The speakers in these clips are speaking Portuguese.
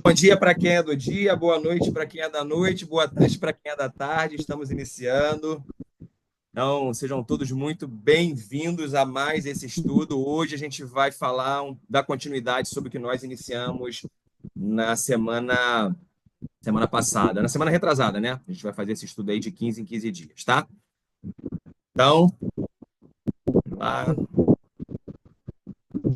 Bom dia para quem é do dia, boa noite para quem é da noite, boa tarde para quem é da tarde. Estamos iniciando. Então, sejam todos muito bem-vindos a mais esse estudo. Hoje a gente vai falar da continuidade sobre o que nós iniciamos na semana passada, na semana retrasada, né? A gente vai fazer esse estudo aí de 15 em 15 dias, tá? Então, lá.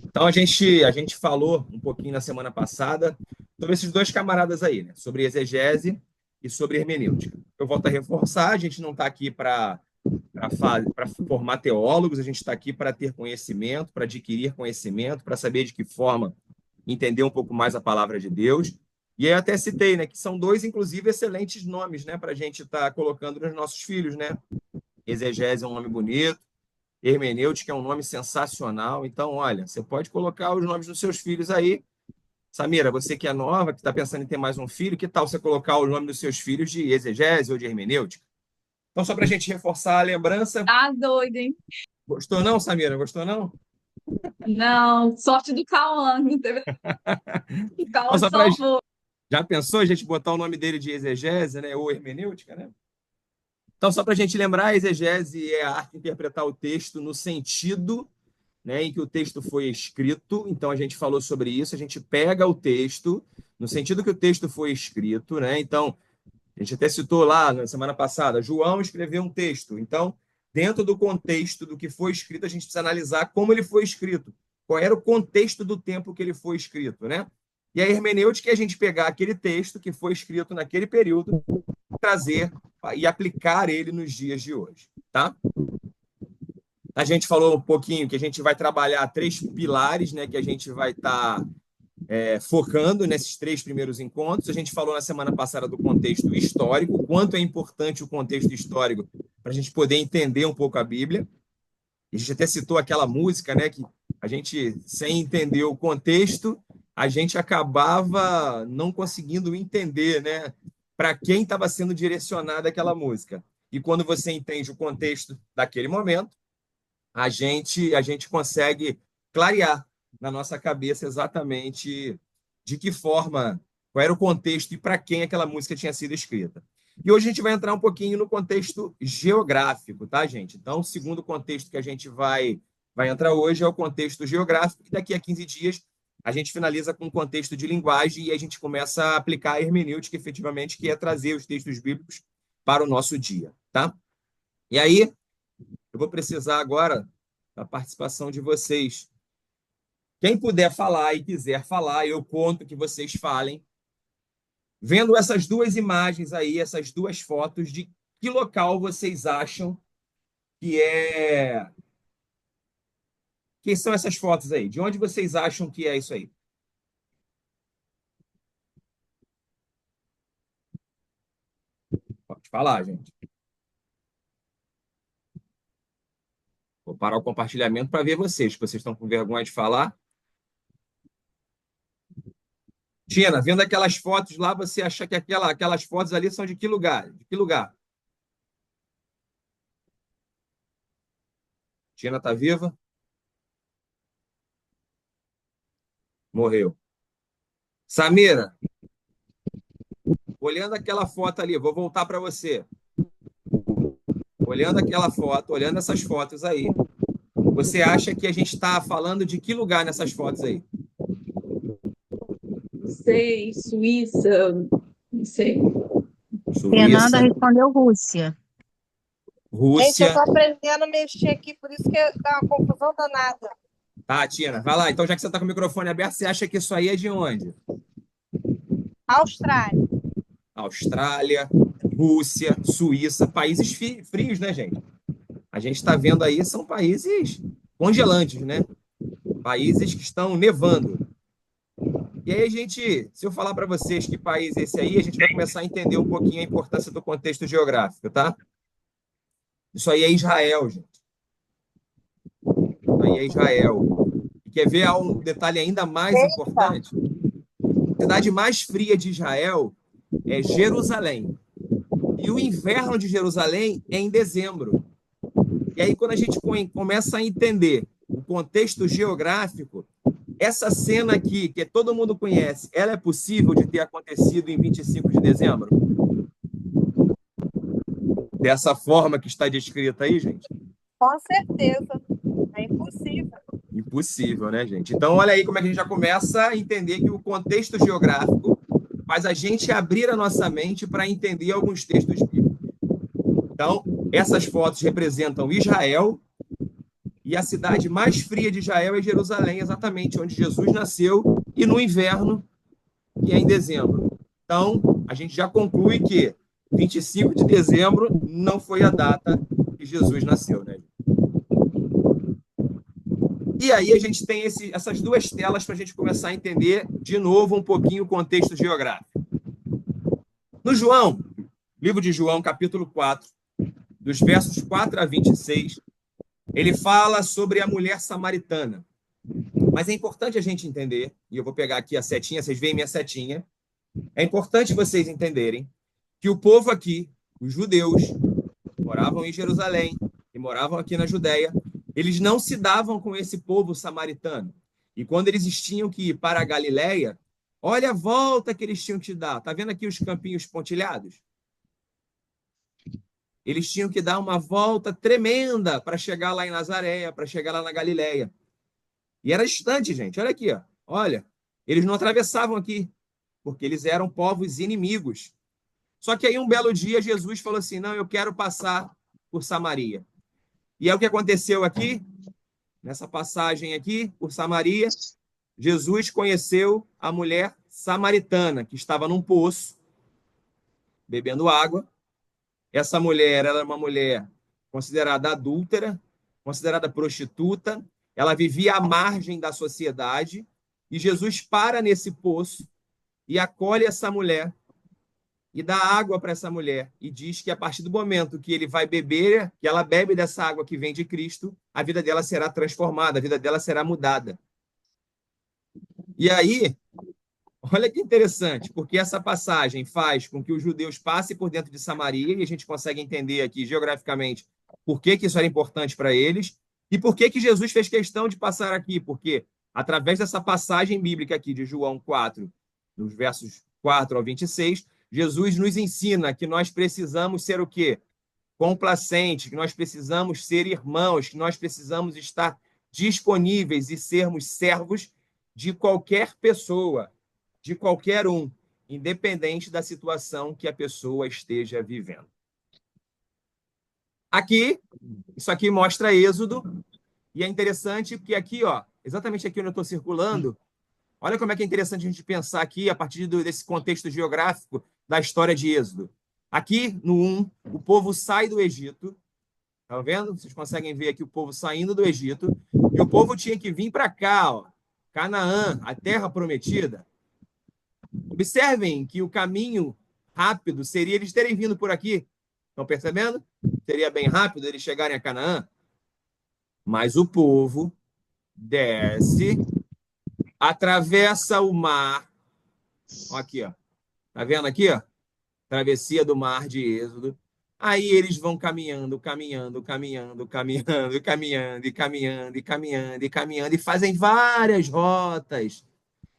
Então a gente falou um pouquinho na semana passada sobre esses dois camaradas aí, né? Sobre exegese e sobre hermenêutica. Eu volto a reforçar, a gente não está aqui para formar teólogos, a gente está aqui para ter conhecimento, para adquirir conhecimento, para saber de que forma entender um pouco mais a palavra de Deus. E aí eu até citei, né, que são dois, inclusive, excelentes nomes, né, para a gente estar colocando nos nossos filhos, né? Exegese é um nome bonito, hermenêutica é um nome sensacional. Então, olha, você pode colocar os nomes dos seus filhos aí. Samira, você que é nova, que está pensando em ter mais um filho, que tal você colocar o nome dos seus filhos de exegese ou de hermenêutica? Então, só para a gente reforçar a lembrança. Tá doido, hein? Gostou não, Samira? Gostou não? Não, sorte do Cauã, não teve. O Então, Cauã só pra... salvou. Já pensou a gente botar o nome dele de exegese, né? Ou hermenêutica, né? Então, só para a gente lembrar, a exegese é a arte de interpretar o texto no sentido, né, em que o texto foi escrito. Então, a gente falou sobre isso. A gente pega o texto no sentido que o texto foi escrito, né? Então, a gente até citou lá na semana passada, João escreveu um texto. Então, dentro do contexto do que foi escrito, a gente precisa analisar como ele foi escrito, qual era o contexto do tempo que ele foi escrito, né? E a hermenêutica é a gente pegar aquele texto que foi escrito naquele período, trazer e aplicar ele nos dias de hoje, tá? A gente falou um pouquinho que a gente vai trabalhar três pilares, né, que a gente vai estar focando nesses três primeiros encontros. A gente falou na semana passada do contexto histórico, o quanto é importante o contexto histórico para a gente poder entender um pouco a Bíblia. A gente até citou aquela música, né, que a gente, sem entender o contexto, a gente acabava não conseguindo entender, né, para quem estava sendo direcionada aquela música. E quando você entende o contexto daquele momento, a gente consegue clarear na nossa cabeça exatamente de que forma, qual era o contexto e para quem aquela música tinha sido escrita. E hoje a gente vai entrar um pouquinho no contexto geográfico, tá, gente? Então, o segundo contexto que a gente vai entrar hoje é o contexto geográfico, e daqui a 15 dias a gente finaliza com o contexto de linguagem e a gente começa a aplicar a hermenêutica, efetivamente, que é trazer os textos bíblicos para o nosso dia, tá? E aí, eu vou precisar agora da participação de vocês. Quem puder falar e quiser falar, eu conto que vocês falem. Vendo essas duas imagens aí, essas duas fotos, de que local vocês acham que é. Que são essas fotos aí? De onde vocês acham que é isso aí? Pode falar, gente. Vou parar o compartilhamento para ver vocês, que vocês estão com vergonha de falar. Tina, vendo aquelas fotos lá, você acha que aquelas fotos ali são de que lugar? De que lugar? Tina está viva? Morreu. Samira, olhando aquela foto ali, vou voltar para você. Olhando aquela foto, olhando essas fotos aí, você acha que a gente está falando de que lugar nessas fotos aí? Não sei, Suíça, não sei. Fernanda Suíça, respondeu Rússia. Gente, eu tô Rússia. aprendendo a mexer aqui, por isso que dá uma confusão danada. Tá, Tina, vai lá. Então, já que você está com o microfone aberto, você acha que isso aí é de onde? Austrália. Austrália, Rússia, Suíça, países frios, né, gente? A gente está vendo aí, são países congelantes, né? Países que estão nevando. E aí, gente, se eu falar para vocês que país é esse aí, a gente vai começar a entender um pouquinho a importância do contexto geográfico, tá? Isso aí é Israel, gente. Isso aí é Israel. E quer ver um detalhe ainda mais Eita, importante? A cidade mais fria de Israel é Jerusalém. E o inverno de Jerusalém é em dezembro. E aí, quando a gente começa a entender o contexto geográfico, Essa cena aqui, que todo mundo conhece, ela é possível de ter acontecido em 25 de dezembro? Dessa forma que está descrita aí, gente? Com certeza. É impossível. Impossível, né, gente? Então, olha aí como é que a gente já começa a entender que o contexto geográfico faz a gente abrir a nossa mente para entender alguns textos bíblicos. Então, essas fotos representam Israel, e a cidade mais fria de Israel é Jerusalém, exatamente onde Jesus nasceu, e no inverno, que é em dezembro. Então, a gente já conclui que 25 de dezembro não foi a data que Jesus nasceu, né? E aí a gente tem essas duas telas para a gente começar a entender de novo um pouquinho o contexto geográfico. No João, livro de João, capítulo 4, dos versos 4 a 26, ele fala sobre a mulher samaritana. Mas é importante a gente entender, e eu vou pegar aqui a setinha, vocês veem minha setinha, é importante vocês entenderem que o povo aqui, os judeus, moravam em Jerusalém e moravam aqui na Judéia, eles não se davam com esse povo samaritano. E quando eles tinham que ir para a Galiléia, olha a volta que eles tinham que dar. Tá vendo aqui os campinhos pontilhados? Eles tinham que dar uma volta tremenda para chegar lá em Nazaré, para chegar lá na Galiléia. E era distante, gente. Olha aqui, ó. Olha, eles não atravessavam aqui, porque eles eram povos inimigos. Só que aí um belo dia Jesus falou assim: "Não, eu quero passar por Samaria". E é o que aconteceu aqui, nessa passagem aqui, por Samaria. Jesus conheceu a mulher samaritana, que estava num poço, bebendo água. Essa mulher era uma mulher considerada adúltera, considerada prostituta. Ela vivia à margem da sociedade. E Jesus para nesse poço e acolhe essa mulher e dá água para essa mulher e diz que a partir do momento que ele vai beber, que ela bebe dessa água que vem de Cristo, a vida dela será transformada, a vida dela será mudada. E aí, olha que interessante, porque essa passagem faz com que os judeus passem por dentro de Samaria, e a gente consegue entender aqui geograficamente por que isso era importante para eles, e por que Jesus fez questão de passar aqui, porque através dessa passagem bíblica aqui de João 4, nos versos 4 ao 26, Jesus nos ensina que nós precisamos ser o quê? Complacentes, que nós precisamos ser irmãos, que nós precisamos estar disponíveis e sermos servos de qualquer pessoa, de qualquer um, independente da situação que a pessoa esteja vivendo. Aqui, isso aqui mostra Êxodo, e é interessante porque aqui, ó, exatamente aqui onde eu estou circulando, olha como é que é interessante a gente pensar aqui, a partir desse contexto geográfico da história de Êxodo. Aqui, no 1, o povo sai do Egito, tá vendo? Vocês conseguem ver aqui o povo saindo do Egito, e o povo tinha que vir para cá, ó, Canaã, a terra prometida. Observem que o caminho rápido seria eles terem vindo por aqui. Estão percebendo? Seria bem rápido eles chegarem a Canaã. Mas o povo desce, atravessa o mar. Ó, aqui, ó. Tá vendo aqui, ó? Travessia do mar de Êxodo. Aí eles vão caminhando, caminhando, caminhando, caminhando, caminhando, e caminhando, e caminhando, e caminhando, e fazem várias rotas.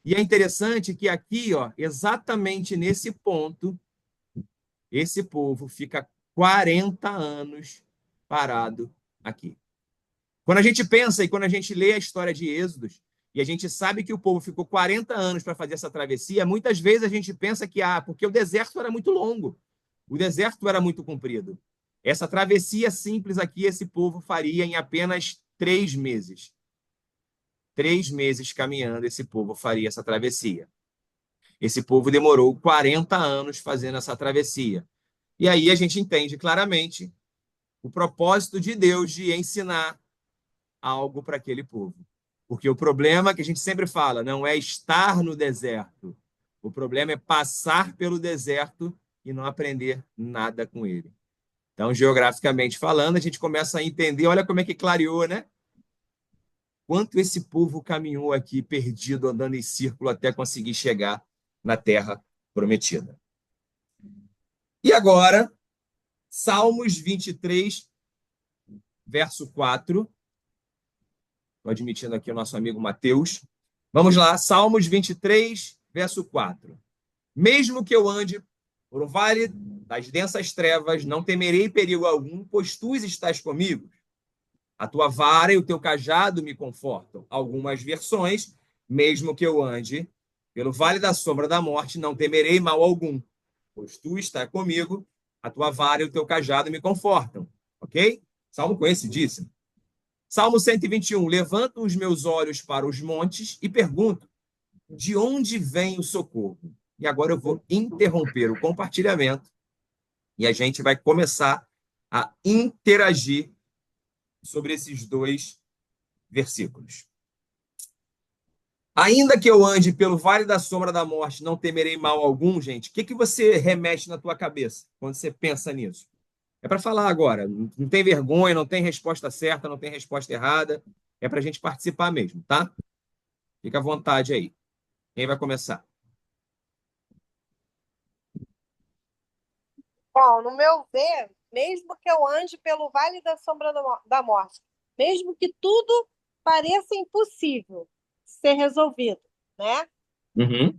E é interessante que aqui, ó, exatamente nesse ponto, esse povo fica 40 anos parado aqui. Quando a gente pensa e quando a gente lê a história de Êxodos, e a gente sabe que o povo ficou 40 anos para fazer essa travessia, muitas vezes a gente pensa que, porque o deserto era muito longo, o deserto era muito comprido. Essa travessia simples aqui, esse povo faria em apenas 3 meses. 3 meses caminhando, esse povo faria essa travessia. Esse povo demorou 40 anos fazendo essa travessia. E aí a gente entende claramente o propósito de Deus de ensinar algo para aquele povo. Porque o problema que a gente sempre fala não é estar no deserto. O problema é passar pelo deserto e não aprender nada com ele. Então, geograficamente falando, a gente começa a entender, olha como é que clareou, né? Quanto esse povo caminhou aqui perdido, andando em círculo até conseguir chegar na terra prometida. E agora, Salmos 23, verso 4. Estou admitindo aqui o nosso amigo Mateus. Vamos lá, Salmos 23, verso 4. Mesmo que eu ande por um vale das densas trevas, não temerei perigo algum, pois tu estás comigo. A tua vara e o teu cajado me confortam. Algumas versões, mesmo que eu ande pelo vale da sombra da morte, não temerei mal algum, pois tu estás comigo, a tua vara e o teu cajado me confortam. Ok? Salmo conhecidíssimo. Salmo 121. Levanto os meus olhos para os montes e pergunto, de onde vem o socorro? E agora eu vou interromper o compartilhamento e a gente vai começar a interagir sobre esses dois versículos. Ainda que eu ande pelo vale da sombra da morte, não temerei mal algum, gente. O que você remete na tua cabeça quando você pensa nisso? É para falar agora. Não tem vergonha, não tem resposta certa, não tem resposta errada. É para a gente participar mesmo, tá? Fica à vontade aí. Quem vai começar? Bom, no meu ver, mesmo que eu ande pelo vale da sombra da morte, mesmo que tudo pareça impossível ser resolvido, né? Uhum.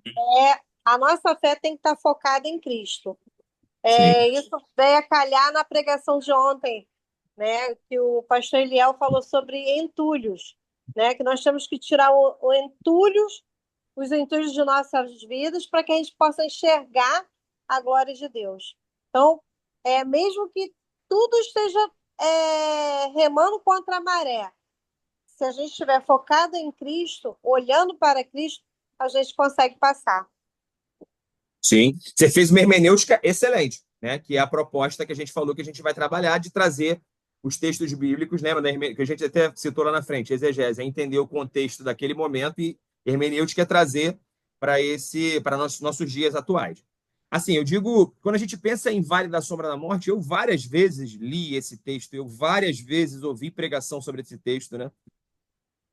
A nossa fé tem que estar focada em Cristo. Sim. Isso veio a calhar na pregação de ontem, né? Que o pastor Eliel falou sobre entulhos, né? Que nós temos que tirar os entulhos de nossas vidas para que a gente possa enxergar a glória de Deus. Então, mesmo que tudo esteja remando contra a maré, se a gente estiver focado em Cristo, olhando para Cristo, a gente consegue passar. Sim. Você fez uma hermenêutica excelente, né? Que é a proposta que a gente falou que a gente vai trabalhar de trazer os textos bíblicos, né? Que a gente até citou lá na frente, exegese, é entender o contexto daquele momento e hermenêutica é trazer para nossos dias atuais. Assim, eu digo, quando a gente pensa em Vale da Sombra da Morte, eu várias vezes li esse texto, eu várias vezes ouvi pregação sobre esse texto, né?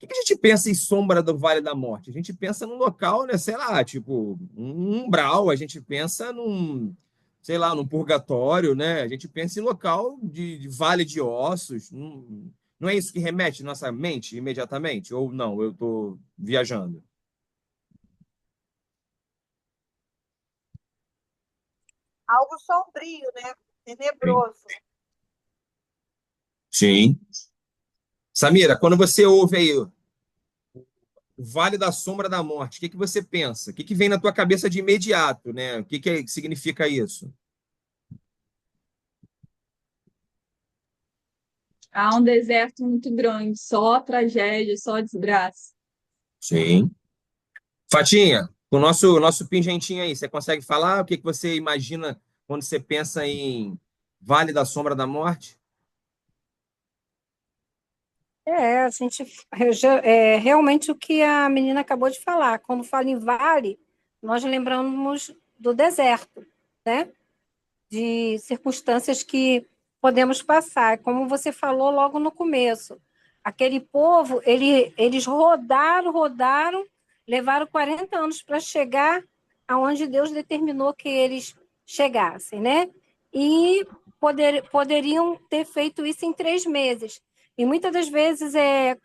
O que a gente pensa em sombra do Vale da Morte? A gente pensa num local, né, sei lá, tipo, um umbral, a gente pensa num, sei lá, num purgatório, né? A gente pensa em local de vale de ossos. Não é isso que remete nossa mente imediatamente? Ou não, eu estou viajando? Algo sombrio, né? Sim. Tenebroso. Sim. Samira, quando você ouve aí o Vale da Sombra da Morte, o que você pensa? O que vem na tua cabeça de imediato, né? O que significa isso? Há um deserto muito grande, só tragédia, só desgraça. Sim. Fatinha, com o nosso pingentinho aí, você consegue falar o que você imagina quando você pensa em Vale da Sombra da Morte? A gente realmente o que a menina acabou de falar. Quando fala em vale, nós lembramos do deserto, né? De circunstâncias que podemos passar. Como você falou logo no começo, aquele povo, eles rodaram, levaram 40 anos para chegar aonde Deus determinou que eles chegassem, né? E poderiam ter feito isso em 3 meses. E muitas das vezes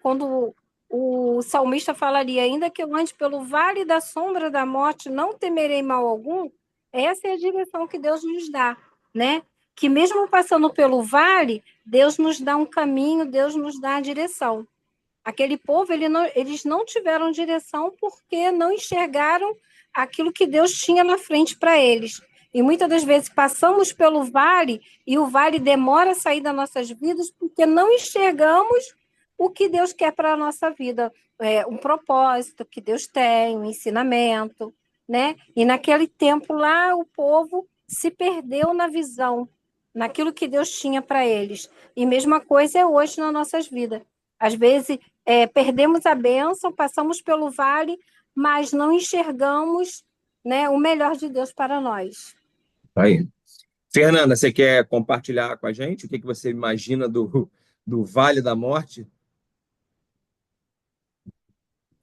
quando o salmista falaria, ainda que eu ande pelo vale da sombra da morte, não temerei mal algum, essa é a direção que Deus nos dá, né? Que mesmo passando pelo vale, Deus nos dá um caminho, Deus nos dá a direção. Aquele povo, eles não tiveram direção porque não enxergaram aquilo que Deus tinha na frente para eles. E muitas das vezes passamos pelo vale e o vale demora a sair das nossas vidas porque não enxergamos o que Deus quer para a nossa vida. Um propósito que Deus tem, um ensinamento, né? E naquele tempo lá, o povo se perdeu na visão, naquilo que Deus tinha para eles. E mesma coisa é hoje nas nossas vidas. Às vezes, perdemos a bênção, passamos pelo vale, mas não enxergamos, né, o melhor de Deus para nós. Aí. Fernanda, você quer compartilhar com a gente o que você imagina do Vale da Morte?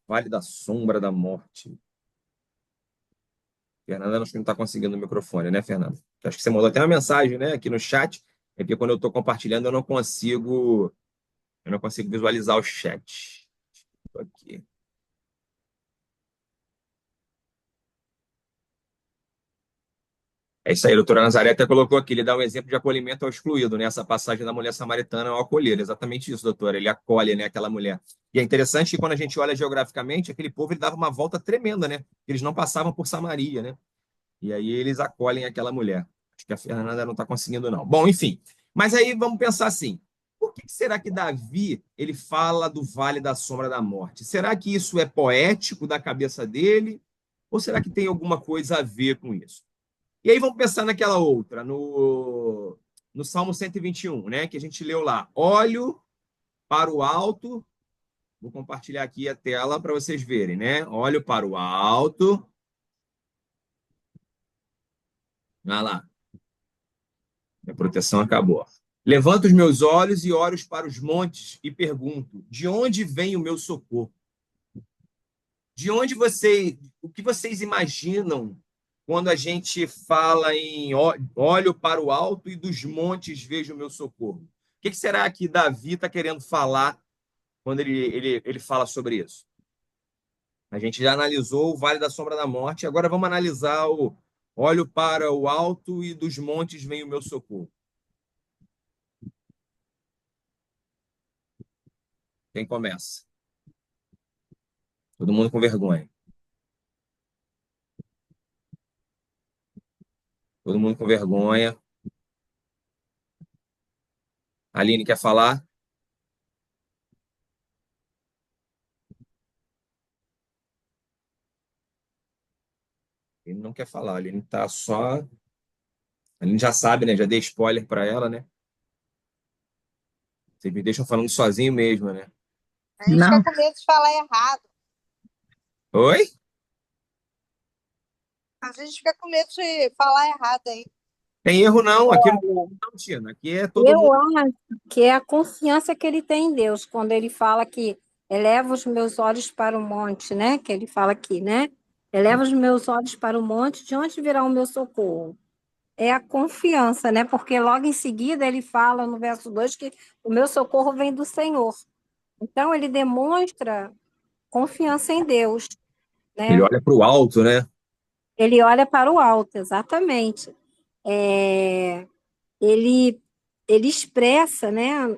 Vale da Sombra da Morte. Fernanda, acho que não está conseguindo o microfone, né, Fernanda? Acho que você mandou até uma mensagem, né, aqui no chat. É porque quando eu estou compartilhando, eu não consigo visualizar o chat. Estou aqui. É isso aí, a doutora Nazaré até colocou aqui, ele dá um exemplo de acolhimento ao excluído, né? Essa passagem da mulher samaritana ao acolher, exatamente isso, doutora, ele acolhe, né, aquela mulher. E é interessante que quando a gente olha geograficamente, aquele povo ele dava uma volta tremenda, né? Eles não passavam por Samaria, né? E aí eles acolhem aquela mulher. Acho que a Fernanda não está conseguindo, não. Bom, enfim. Mas aí vamos pensar assim, por que será que Davi ele fala do Vale da Sombra da Morte? Será que isso é poético da cabeça dele? Ou será que tem alguma coisa a ver com isso? E aí vamos pensar naquela outra, no Salmo 121, né? Que a gente leu lá. Olho para o alto. Vou compartilhar aqui a tela para vocês verem, né? Olho para o alto. Olha lá. Minha proteção acabou. Levanto os meus olhos e olho para os montes e pergunto: de onde vem o meu socorro? De onde o que vocês imaginam quando a gente fala em olho para o alto e dos montes vejo o meu socorro? O que será que Davi está querendo falar quando ele fala sobre isso? A gente já analisou o Vale da Sombra da Morte, agora vamos analisar o olho para o alto e dos montes vem o meu socorro. Quem começa? Todo mundo com vergonha. Todo mundo com vergonha. Aline quer falar? Ele não quer falar, ele tá só. A gente já sabe, né? Já dei spoiler para ela, né? Vocês me deixam falando sozinho mesmo, né? A gente Não. fica com medo de falar errado. Oi? A gente fica com medo de falar errado aí. Tem erro não, aqui não, Tina. Aqui é todo Eu mundo. acho que é a confiança que ele tem em Deus, quando ele fala que eleva os meus olhos para o monte, né? Que ele fala aqui, né? Eleva os meus olhos para o monte, de onde virá o meu socorro? É a confiança, né? Porque logo em seguida ele fala no verso 2 que o meu socorro vem do Senhor. Então ele demonstra confiança em Deus, Ele né? olha para o alto, né? Ele olha para o alto, exatamente. Ele, ele expressa, né?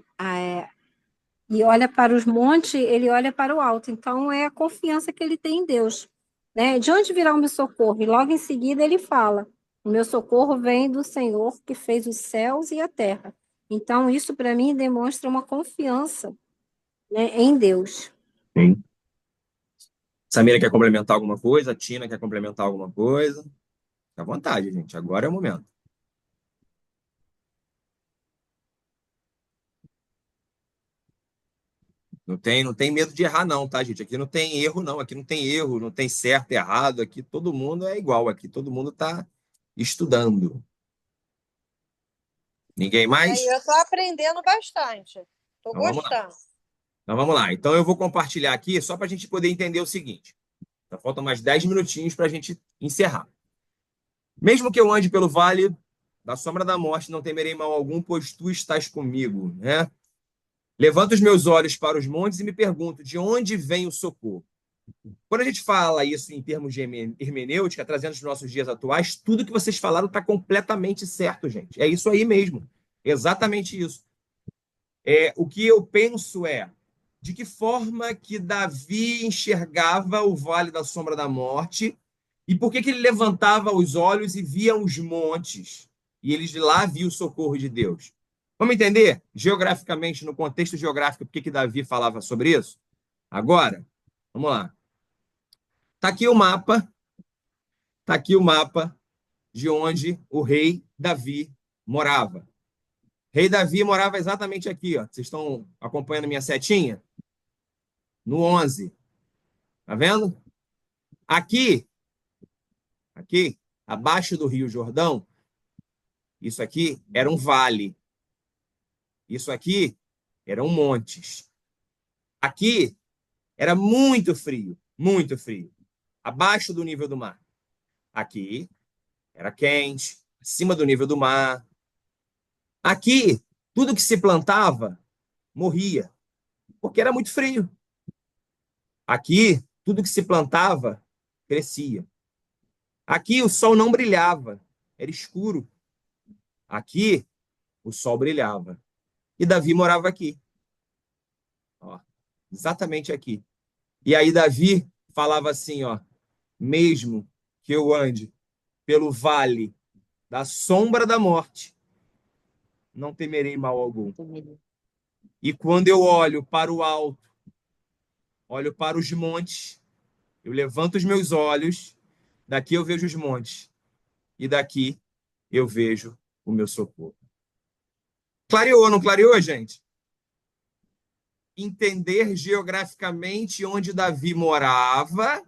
E olha para os montes, ele olha para o alto. Então, é a confiança que ele tem em Deus, né? De onde virá o meu socorro? E logo em seguida ele fala: o meu socorro vem do Senhor que fez os céus e a terra. Então, isso para mim demonstra uma confiança, né, em Deus. Sim. Samira quer complementar alguma coisa? A Tina quer complementar alguma coisa? Fica à vontade, gente. Agora é o momento. Não tem medo de errar, não, tá, gente? Aqui não tem erro, não. Aqui não tem erro, não tem certo e errado. Aqui todo mundo é igual. Aqui todo mundo está estudando. Ninguém mais? Eu estou aprendendo bastante. Estou Então vamos lá. gostando. Então vamos lá. Então eu vou compartilhar aqui só para a gente poder entender o seguinte. Então, faltam mais 10 minutinhos para a gente encerrar. Mesmo que eu ande pelo vale da sombra da morte, não temerei mal algum, pois tu estás comigo, né? Levanto os meus olhos para os montes e me pergunto, de onde vem o socorro? Quando a gente fala isso em termos de hermenêutica, trazendo os nossos dias atuais, tudo que vocês falaram está completamente certo, gente. É isso aí mesmo. Exatamente isso. O que eu penso é de que forma que Davi enxergava o vale da sombra da morte e por que ele levantava os olhos e via os montes e ele de lá via o socorro de Deus. Vamos entender geograficamente, no contexto geográfico, por que Davi falava sobre isso? Agora, vamos lá. Está aqui o mapa, tá aqui o mapa de onde o rei Davi morava. Rei Davi morava exatamente aqui, ó. Vocês estão acompanhando minha setinha? No 11. Tá vendo? Aqui, abaixo do Rio Jordão, isso aqui era um vale. Isso aqui eram montes. Aqui era muito frio, muito frio. Abaixo do nível do mar. Aqui era quente, acima do nível do mar. Aqui, tudo que se plantava morria, porque era muito frio. Aqui, tudo que se plantava crescia. Aqui o sol não brilhava, era escuro. Aqui, o sol brilhava. E Davi morava aqui. Ó, exatamente aqui. E aí Davi falava assim, ó, mesmo que eu ande pelo vale da sombra da morte, não temerei mal algum. E quando eu olho para o alto, olho para os montes, eu levanto os meus olhos, daqui eu vejo os montes, e daqui eu vejo o meu socorro. Clareou, não clareou, gente? Entender geograficamente onde Davi morava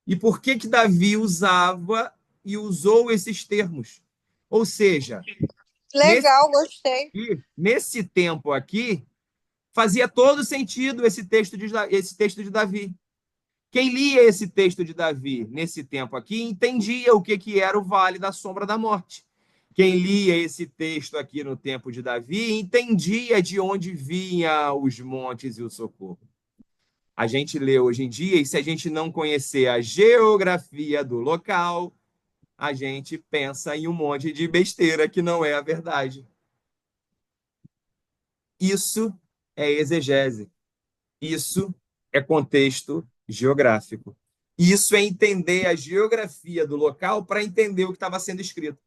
e por que que Davi usava e usou esses termos. Ou seja, Legal, gostei. nesse tempo aqui, fazia todo sentido esse texto de Davi. Quem lia esse texto de Davi nesse tempo aqui entendia o que era o vale da sombra da morte. Quem lia esse texto aqui no tempo de Davi entendia de onde vinham os montes e o socorro. A gente lê hoje em dia, e se a gente não conhecer a geografia do local, a gente pensa em um monte de besteira que não é a verdade. Isso é exegese. Isso é contexto geográfico. Isso é entender a geografia do local para entender o que estava sendo escrito.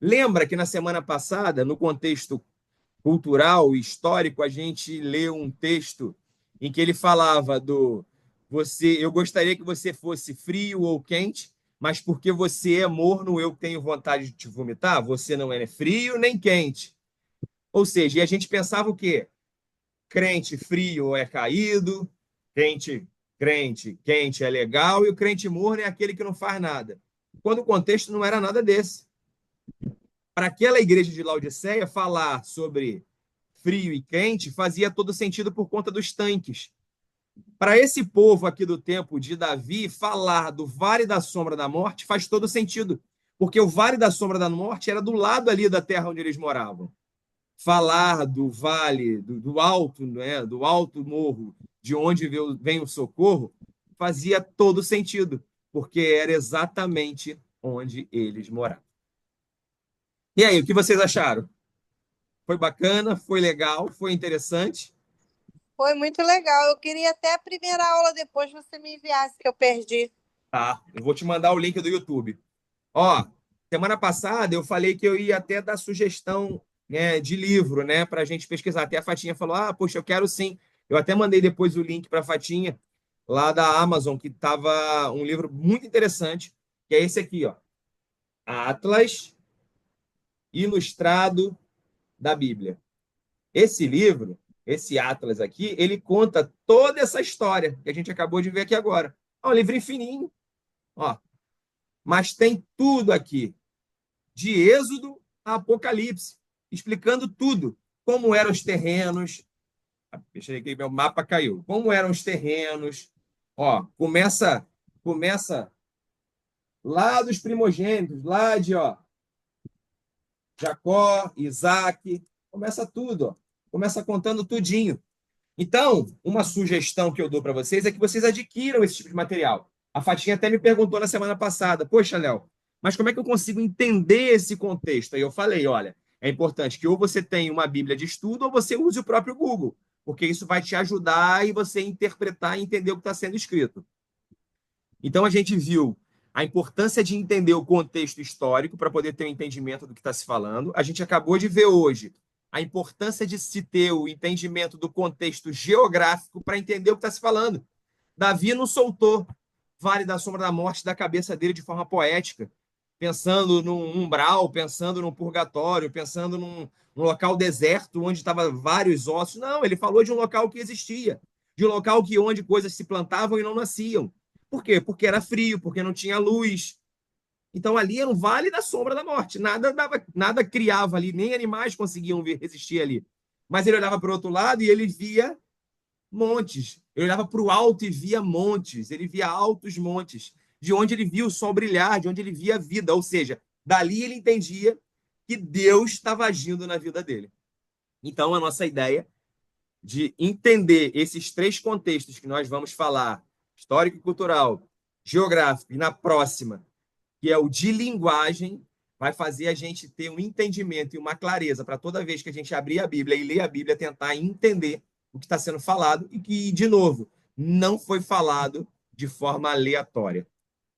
Lembra que na semana passada, no contexto cultural e histórico, a gente leu um texto em que ele falava eu gostaria que você fosse frio ou quente, mas porque você é morno, eu tenho vontade de te vomitar, você não é frio nem quente. Ou seja, e a gente pensava o quê? Crente frio é caído, crente quente é legal, e o crente morno é aquele que não faz nada. Quando o contexto não era nada desse. Para aquela igreja de Laodiceia, falar sobre frio e quente fazia todo sentido por conta dos tanques. Para esse povo aqui do tempo de Davi, falar do Vale da Sombra da Morte faz todo sentido, porque o Vale da Sombra da Morte era do lado ali da terra onde eles moravam. Falar do vale, do alto, né, do alto morro, de onde vem o socorro, fazia todo sentido, porque era exatamente onde eles moravam. E aí, o que vocês acharam? Foi bacana? Foi legal? Foi interessante? Foi muito legal. Eu queria até a primeira aula depois você me enviasse, que eu perdi. Tá, eu vou te mandar o link do YouTube. Ó, semana passada eu falei que eu ia até dar sugestão, né, de livro, né, para a gente pesquisar. Até a Fatinha falou: poxa, eu quero sim. Eu até mandei depois o link para a Fatinha, lá da Amazon, que estava um livro muito interessante, que é esse aqui, ó. Atlas Ilustrado da Bíblia. Esse livro, esse Atlas aqui, ele conta toda essa história que a gente acabou de ver aqui agora. É um livrinho fininho, ó, mas tem tudo aqui, de Êxodo a Apocalipse, explicando tudo, como eram os terrenos. Deixa eu ver, meu mapa caiu. Como eram os terrenos? Ó, começa lá dos primogênitos, lá de, ó, Jacó, Isaac, começa tudo, ó. Começa contando tudinho. Então, uma sugestão que eu dou para vocês é que vocês adquiram esse tipo de material. A Fatinha até me perguntou na semana passada: poxa, Léo, mas como é que eu consigo entender esse contexto? Aí eu falei: olha, é importante que ou você tenha uma Bíblia de estudo ou você use o próprio Google, porque isso vai te ajudar e você interpretar e entender o que está sendo escrito. Então, a gente viu a importância de entender o contexto histórico para poder ter um entendimento do que está se falando. A gente acabou de ver hoje a importância de se ter o entendimento do contexto geográfico para entender o que está se falando. Davi não soltou Vale da Sombra da Morte da cabeça dele de forma poética, pensando num umbral, pensando num purgatório, pensando num local deserto onde estavam vários ossos. Não, ele falou de um local que existia, de um local onde coisas se plantavam e não nasciam. Por quê? Porque era frio, porque não tinha luz. Então ali era um vale da sombra da morte. Nada criava ali, nem animais conseguiam resistir ali. Mas ele olhava para o outro lado e ele via montes. Ele olhava para o alto e via montes. Ele via altos montes, de onde ele via o sol brilhar, de onde ele via a vida. Ou seja, dali ele entendia que Deus estava agindo na vida dele. Então, a nossa ideia de entender esses três contextos que nós vamos falar, histórico e cultural, geográfico, e na próxima, que é o de linguagem, vai fazer a gente ter um entendimento e uma clareza para toda vez que a gente abrir a Bíblia e ler a Bíblia, tentar entender o que está sendo falado e que, de novo, não foi falado de forma aleatória.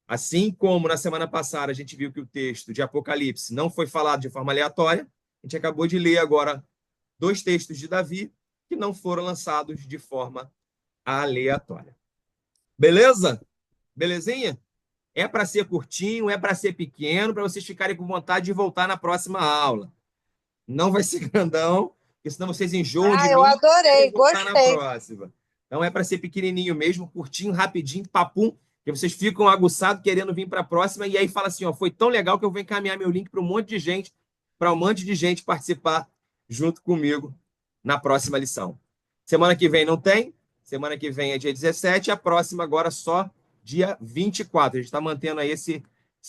Assim como na semana passada a gente viu que o texto de Apocalipse não foi falado de forma aleatória, a gente acabou de ler agora 2 textos de Davi que não foram lançados de forma aleatória. Beleza? Belezinha? É para ser curtinho, é para ser pequeno, para vocês ficarem com vontade de voltar na próxima aula. Não vai ser grandão, porque senão vocês enjoam de mim. Eu adorei, e voltar na gostei. próxima. Então é para ser pequenininho mesmo, curtinho, rapidinho, papum, que vocês ficam aguçados querendo vir para a próxima e aí fala assim, ó, foi tão legal que eu vou encaminhar meu link para um monte de gente, participar junto comigo na próxima lição. Semana que vem não tem, semana que vem é dia 17, a próxima agora só dia 24. A gente está mantendo aí esse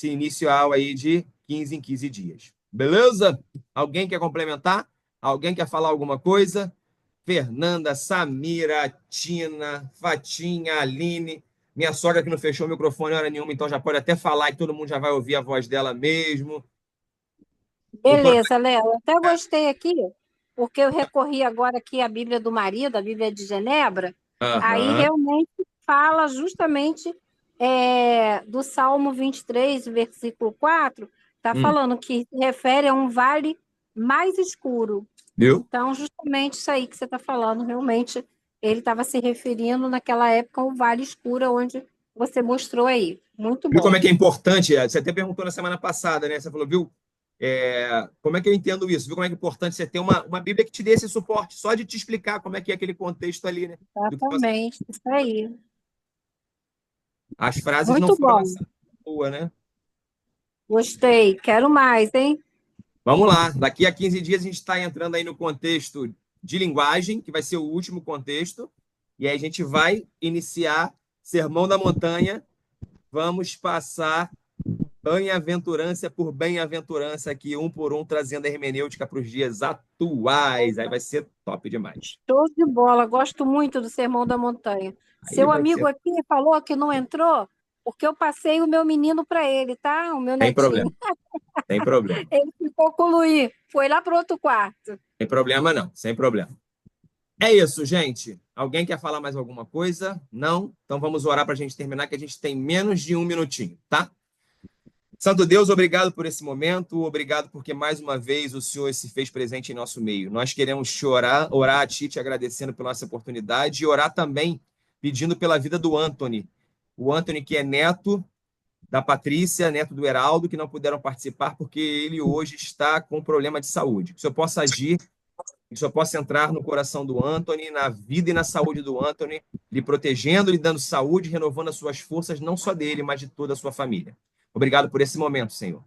inicial aí de 15 em 15 dias. Beleza? Alguém quer complementar? Alguém quer falar alguma coisa? Fernanda, Samira, Tina, Fatinha, Aline, minha sogra que não fechou o microfone hora nenhuma, então já pode até falar e todo mundo já vai ouvir a voz dela mesmo. Beleza, Léo. Eu até gostei aqui, porque eu recorri agora aqui à Bíblia do marido, a Bíblia de Genebra. Aí realmente fala justamente do Salmo 23, versículo 4, está falando que se refere a um vale mais escuro. Viu? Então, justamente isso aí que você está falando, realmente, ele estava se referindo naquela época ao vale escuro, onde você mostrou aí. Muito bom. Viu como é que é importante? Você até perguntou na semana passada, né? Você falou, viu? Como é que eu entendo isso? Viu como é que é importante você ter uma Bíblia que te dê esse suporte, só de te explicar como é que é aquele contexto ali, né? Exatamente, isso aí. As frases Muito não foram bom. lançadas à toa, né? Gostei, quero mais, hein? Vamos lá, daqui a 15 dias a gente está entrando aí no contexto de linguagem, que vai ser o último contexto, e aí a gente vai iniciar Sermão da Montanha, vamos passar bem-aventurança por bem-aventurança aqui, um por um, trazendo a hermenêutica para os dias atuais, aí vai ser top demais. Show de bola, gosto muito do Sermão da Montanha. Seu amigo aqui falou que não entrou, porque eu passei o meu menino para ele, tá? O meu netinho. Tem problema. Ele ficou com o Luí, foi lá para o outro quarto. Sem problema, não, sem problema. É isso, gente. Alguém quer falar mais alguma coisa? Não? Então vamos orar para a gente terminar, que a gente tem menos de 1 minutinho, tá? Santo Deus, obrigado por esse momento, obrigado porque mais uma vez o Senhor se fez presente em nosso meio. Nós queremos orar a Ti, te agradecendo pela nossa oportunidade e orar também pedindo pela vida do Anthony. O Anthony que é neto da Patrícia, neto do Heraldo, que não puderam participar porque ele hoje está com problema de saúde. Que o Senhor possa agir, que o Senhor possa entrar no coração do Anthony, na vida e na saúde do Anthony, lhe protegendo, lhe dando saúde, renovando as suas forças, não só dele, mas de toda a sua família. Obrigado por esse momento, Senhor.